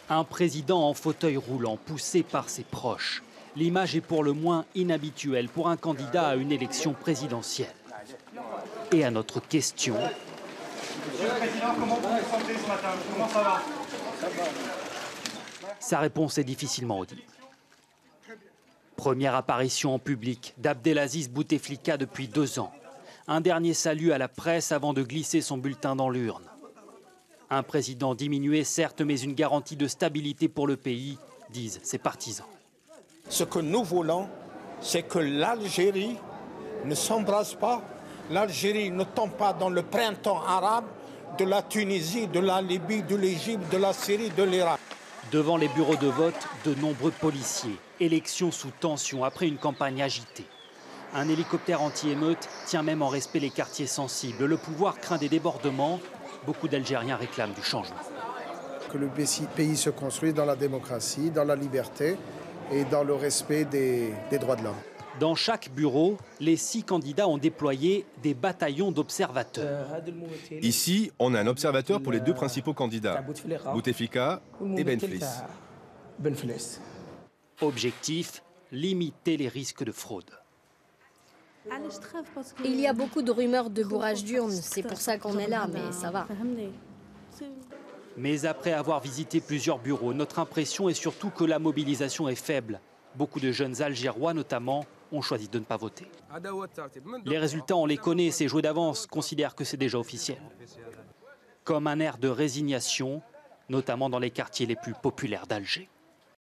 Un président en fauteuil roulant, poussé par ses proches. L'image est pour le moins inhabituelle pour un candidat à une élection présidentielle. Et à notre question... Monsieur le Président, comment vous vous sentez ce matin? Comment ça va? Sa réponse est difficilement audible. Première apparition en public d'Abdelaziz Bouteflika depuis 2 ans. Un dernier salut à la presse avant de glisser son bulletin dans l'urne. Un président diminué, certes, mais une garantie de stabilité pour le pays, disent ses partisans. Ce que nous voulons, c'est que l'Algérie ne s'embrase pas, l'Algérie ne tombe pas dans le printemps arabe de la Tunisie, de la Libye, de l'Égypte, de la Syrie, de l'Irak. Devant les bureaux de vote, de nombreux policiers. Élections sous tension après une campagne agitée. Un hélicoptère anti-émeute tient même en respect les quartiers sensibles. Le pouvoir craint des débordements. Beaucoup d'Algériens réclament du changement. Que le pays se construise dans la démocratie, dans la liberté et dans le respect des droits de l'homme. Dans chaque bureau, les 6 candidats ont déployé des bataillons d'observateurs. Ici, on a un observateur pour les 2 principaux candidats, Bouteflika et Benflis. Objectif, limiter les risques de fraude. Il y a beaucoup de rumeurs de bourrage d'urnes, c'est pour ça qu'on est là, mais ça va. Mais après avoir visité plusieurs bureaux, notre impression est surtout que la mobilisation est faible. Beaucoup de jeunes Algérois, notamment, ont choisi de ne pas voter. Les résultats, on les connaît, c'est joué d'avance, considèrent que c'est déjà officiel. Comme un air de résignation, notamment dans les quartiers les plus populaires d'Alger.